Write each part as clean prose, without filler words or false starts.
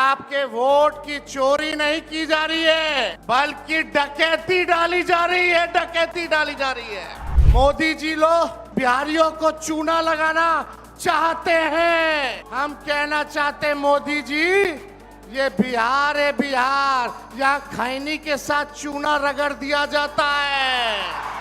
आपके वोट की चोरी नहीं की जा रही है, बल्कि डकैती डाली जा रही है, डकैती डाली जा रही है। मोदी जी लोग बिहारियों को चूना लगाना चाहते हैं। हम कहना चाहते हैं मोदी जी, ये बिहार है, बिहार, यहाँ खैनी के साथ चूना रगड़ दिया जाता है।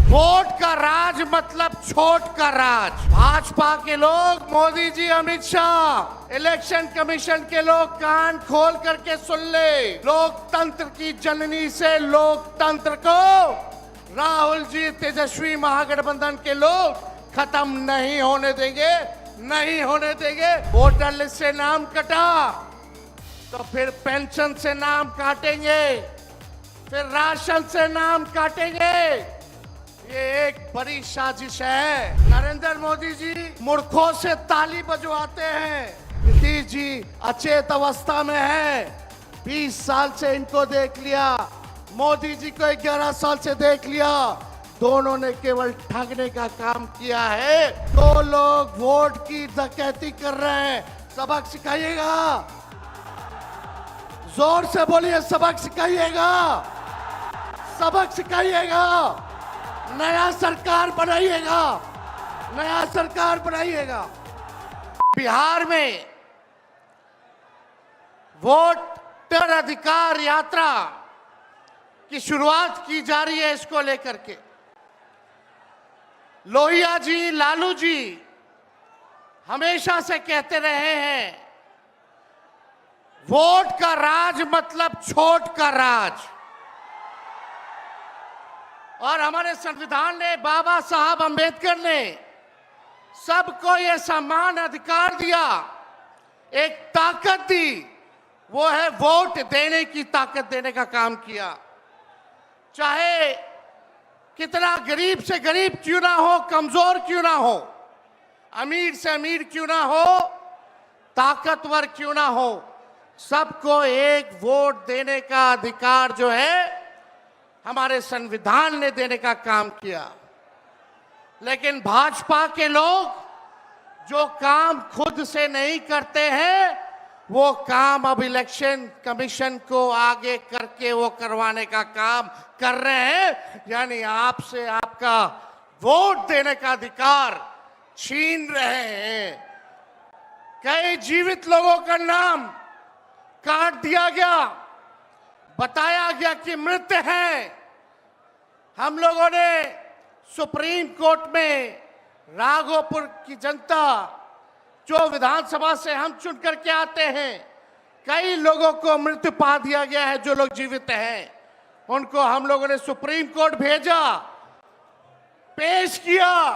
वोट का राज मतलब छोट का राज। भाजपा के लोग, मोदी जी, अमित शाह, इलेक्शन कमीशन के लोग कान खोल करके सुन ले। लोकतंत्र की जननी से लोकतंत्र को राहुल जी, तेजस्वी महागठबंधन के लोग खत्म नहीं होने देंगे, नहीं होने देंगे। वोटर लिस्ट से नाम कटा तो फिर पेंशन से नाम काटेंगे, फिर राशन से नाम काटेंगे। ये एक बड़ी साजिश है। नरेंद्र मोदी जी मूर्खों से ताली बजवाते हैं। नीतीश जी अचेत अवस्था में है। 20 साल से इनको देख लिया, मोदी जी को 11 साल से देख लिया। दोनों ने केवल ठगने का काम किया है। दो लोग वोट की डकैती कर रहे हैं। सबक सिखाइएगा, जोर से बोलिए, सबक सिखाइएगा, सबक सिखाइएगा। नया सरकार बनाइएगा, नया सरकार बनाइएगा। बिहार में वोटर अधिकार यात्रा की शुरुआत की जा रही है। इसको लेकर के लोहिया जी, लालू जी हमेशा से कहते रहे हैं, वोट का राज मतलब छोट का राज। और हमारे संविधान ने, बाबा साहब अंबेडकर ने सबको ये समान अधिकार दिया, एक ताकत दी, वो है वोट देने की ताकत देने का काम किया। चाहे कितना गरीब से गरीब क्यों ना हो, कमजोर क्यों ना हो, अमीर से अमीर क्यों ना हो, ताकतवर क्यों ना हो, सबको एक वोट देने का अधिकार जो है हमारे संविधान ने देने का काम किया। लेकिन भाजपा के लोग जो काम खुद से नहीं करते हैं, वो काम अब इलेक्शन कमीशन को आगे करके वो करवाने का काम कर रहे हैं। यानी आपसे आपका वोट देने का अधिकार छीन रहे हैं। कई जीवित लोगों का नाम काट दिया गया, बताया गया कि मृत हैं। हम लोगों ने सुप्रीम कोर्ट में राघोपुर की जनता, जो विधानसभा से हम चुन करके आते हैं, कई लोगों को मृत पा दिया गया है। जो लोग जीवित हैं उनको हम लोगों ने सुप्रीम कोर्ट भेजा, पेश किया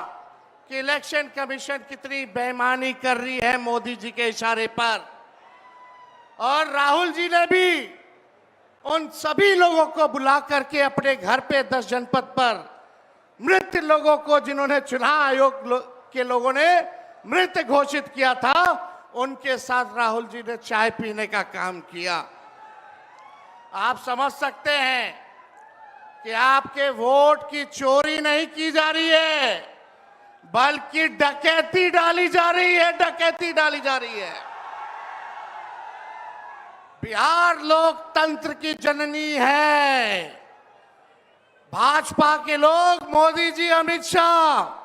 कि इलेक्शन कमीशन कितनी बेईमानी कर रही है मोदी जी के इशारे पर। और राहुल जी ने भी उन सभी लोगों को बुला करके अपने घर पे 10 जनपद पर मृत लोगों को, जिन्होंने चुनाव आयोग के लोगों ने मृत घोषित किया था, उनके साथ राहुल जी ने चाय पीने का काम किया। आप समझ सकते हैं कि आपके वोट की चोरी नहीं की जा रही है, बल्कि डकैती डाली जा रही है, डकैती डाली जा रही है। बिहार लोकतंत्र की जननी है। भाजपा के लोग, मोदी जी, अमित शाह,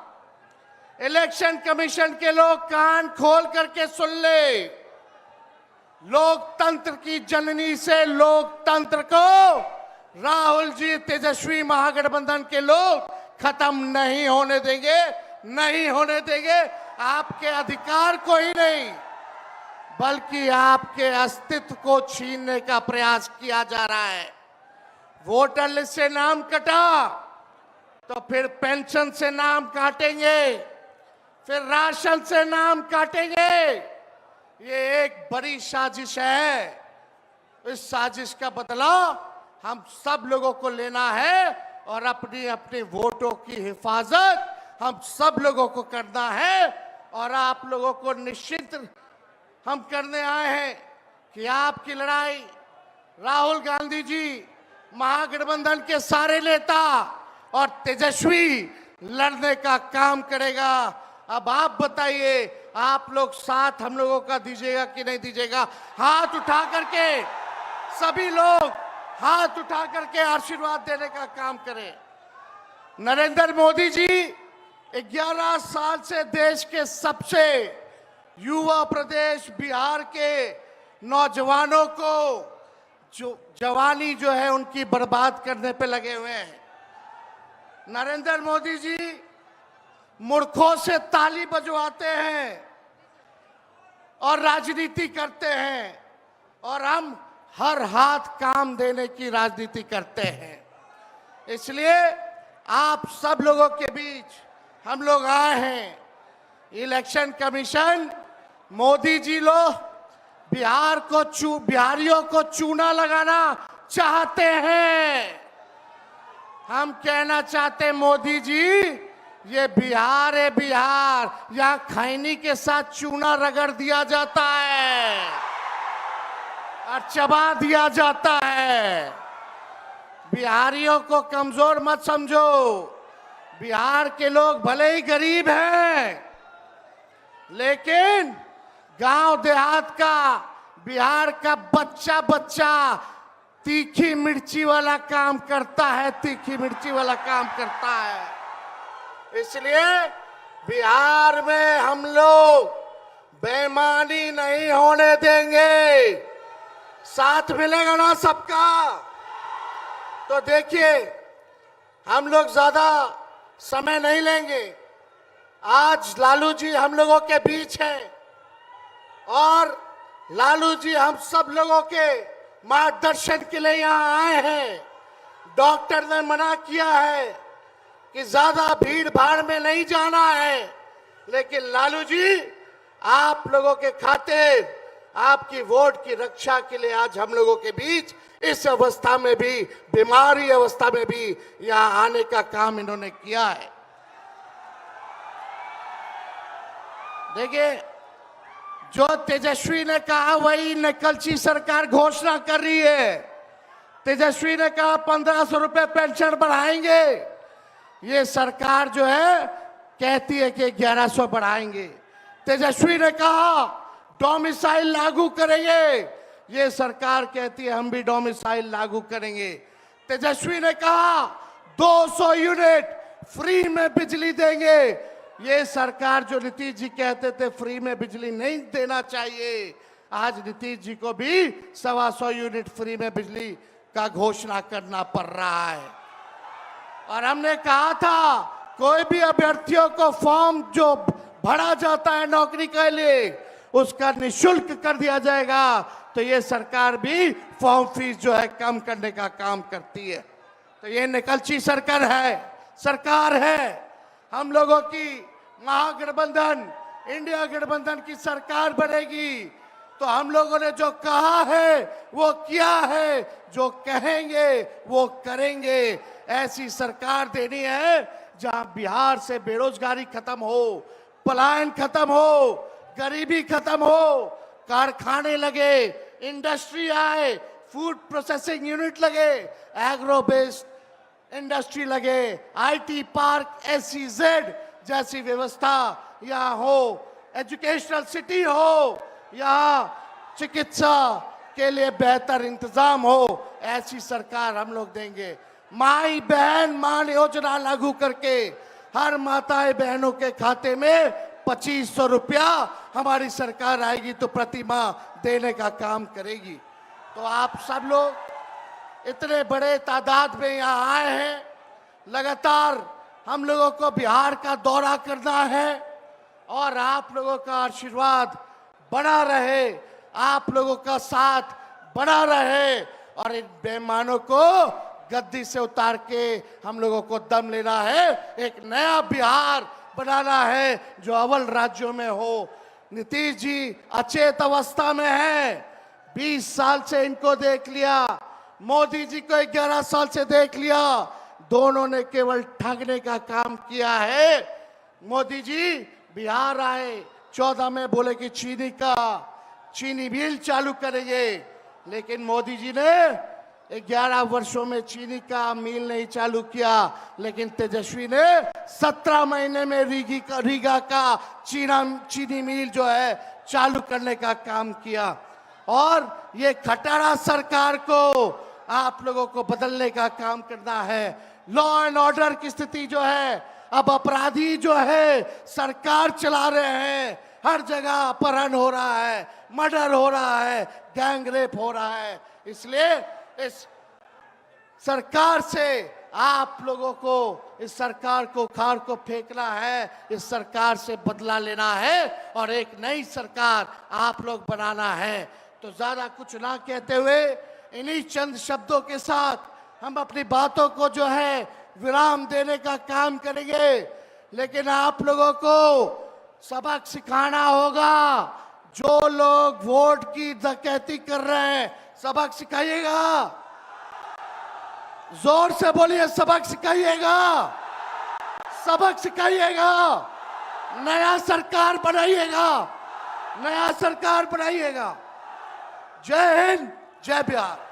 इलेक्शन कमीशन के लोग कान खोल करके सुन ले। लोकतंत्र की जननी से लोकतंत्र को राहुल जी, तेजस्वी महागठबंधन के लोग खत्म नहीं होने देंगे, नहीं होने देंगे। आपके अधिकार को ही नहीं, बल्कि आपके अस्तित्व को छीनने का प्रयास किया जा रहा है। वोटर लिस्ट से नाम कटा तो फिर पेंशन से नाम काटेंगे, फिर राशन से नाम काटेंगे। ये एक बड़ी साजिश है। इस साजिश का बदला हम सब लोगों को लेना है और अपनी अपनी वोटों की हिफाजत हम सब लोगों को करना है। और आप लोगों को निश्चित हम करने आए हैं कि आपकी लड़ाई राहुल गांधी जी, महागठबंधन के सारे नेता और तेजस्वी लड़ने का काम करेगा। अब आप बताइए, आप लोग साथ हम लोगों का दीजिएगा कि नहीं दीजिएगा? हाथ उठा करके सभी लोग हाथ उठा करके आशीर्वाद देने का काम करें। नरेंद्र मोदी जी 11 साल से देश के सबसे युवा प्रदेश बिहार के नौजवानों को जो जवानी जो है उनकी बर्बाद करने पे लगे हुए हैं। नरेंद्र मोदी जी मूर्खों से ताली बजवाते हैं और राजनीति करते हैं, और हम हर हाथ काम देने की राजनीति करते हैं। इसलिए आप सब लोगों के बीच हम लोग आए हैं। इलेक्शन कमीशन मोदी जी लोग बिहारियों को चूना लगाना चाहते हैं। हम कहना चाहते हैं मोदी जी, ये बिहार है, बिहार यहाँ खैनी के साथ चूना रगड़ दिया जाता है और चबा दिया जाता है। बिहारियों को कमजोर मत समझो। बिहार के लोग भले ही गरीब हैं, लेकिन गांव देहात का बिहार का बच्चा बच्चा तीखी मिर्ची वाला काम करता है, तीखी मिर्ची वाला काम करता है। इसलिए बिहार में हम लोग बेईमानी नहीं होने देंगे। साथ मिलेगा ना सबका? तो देखिए, हम लोग ज्यादा समय नहीं लेंगे। आज लालू जी हम लोगों के बीच हैं और लालू जी हम सब लोगों के मार्गदर्शन के लिए यहाँ आए हैं। डॉक्टर ने मना किया है कि ज्यादा भीड़ भाड़ में नहीं जाना है, लेकिन लालू जी आप लोगों के खातिर, आपकी वोट की रक्षा के लिए आज हम लोगों के बीच इस अवस्था में भी, बीमारी अवस्था में भी यहाँ आने का काम इन्होंने किया है। देखिए, जो तेजस्वी ने कहा वही नकलची सरकार घोषणा कर रही है। तेजस्वी ने कहा 1500 रुपए पेंशन बढ़ाएंगे, ये सरकार जो है कहती है कि 1100 बढ़ाएंगे। तेजस्वी ने कहा डोमिसाइल लागू करेंगे, ये सरकार कहती है हम भी डोमिसाइल लागू करेंगे। तेजस्वी ने कहा 200 यूनिट फ्री में बिजली देंगे, ये सरकार जो नीतीश जी कहते थे फ्री में बिजली नहीं देना चाहिए, आज नीतीश जी को भी 125 यूनिट फ्री में बिजली का घोषणा करना पड़ रहा है। और हमने कहा था कोई भी अभ्यर्थियों को फॉर्म जो भरा जाता है नौकरी के लिए उसका निःशुल्क कर दिया जाएगा। तो ये सरकार भी फॉर्म फीस जो है कम करने का काम करती है। तो ये निकलची सरकार है। हम लोगों की महागठबंधन, इंडिया गठबंधन की सरकार बनेगी तो हम लोगों ने जो कहा है वो किया है, जो कहेंगे वो करेंगे। ऐसी सरकार देनी है जहां बिहार से बेरोजगारी खत्म हो, पलायन खत्म हो, गरीबी खत्म हो, कारखाने लगे, इंडस्ट्री आए, फूड प्रोसेसिंग यूनिट लगे, एग्रो बेस्ड इंडस्ट्री लगे, आईटी पार्क, SEZ जैसी व्यवस्था यहाँ हो, एजुकेशनल सिटी हो, यहाँ चिकित्सा के लिए बेहतर इंतजाम हो, ऐसी सरकार हम लोग देंगे। माई बहन मान योजना लागू करके हर माताएं बहनों के खाते में 2500 रुपया हमारी सरकार आएगी तो प्रति माह देने का काम करेगी। तो आप सब लोग इतने बड़े तादाद में यहाँ आए हैं, लगातार हम लोगों को बिहार का दौरा करना है और आप लोगों का आशीर्वाद बना रहे, आप लोगों का साथ बना रहे और इन बेईमानों को गद्दी से उतार के हम लोगों को दम लेना है, एक नया बिहार बनाना है जो अव्वल राज्यों में हो। नीतीश जी अचेत अवस्था में है, 20 साल से इनको देख लिया, मोदी जी को 11 साल से देख लिया, दोनों ने केवल ठगने का काम किया है। मोदी जी बिहार आए, 14 में बोले कि चीनी मिल चालू करेंगे, लेकिन मोदी जी ने 11 वर्षों में चीनी का मिल नहीं चालू किया, लेकिन तेजस्वी ने 17 महीने में रीगा का चीनी मिल जो है चालू करने का काम किया। और ये खटारा सरकार को आप लोगों को बदलने का काम करना है। लॉ एंड ऑर्डर की स्थिति जो है, अब अपराधी जो है सरकार चला रहे हैं, हर जगह अपहरण हो रहा है, मर्डर हो रहा है, गैंग रेप हो रहा है। इसलिए इस सरकार से आप लोगों को, इस सरकार को खार को फेंकना है, इस सरकार से बदला लेना है और एक नई सरकार आप लोग बनाना है। तो ज्यादा कुछ ना कहते हुए इन्हीं चंद शब्दों के साथ हम अपनी बातों को जो है विराम देने का काम करेंगे। लेकिन आप लोगों को सबक सिखाना होगा। जो लोग वोट की डकैती कर रहे हैं, सबक सिखाइएगा। जोर से बोलिए, सबक सिखाइएगा, सबक सिखाइएगा। नया सरकार बनाइएगा, नया सरकार बनाइएगा। जय हिंद, जय बिहार।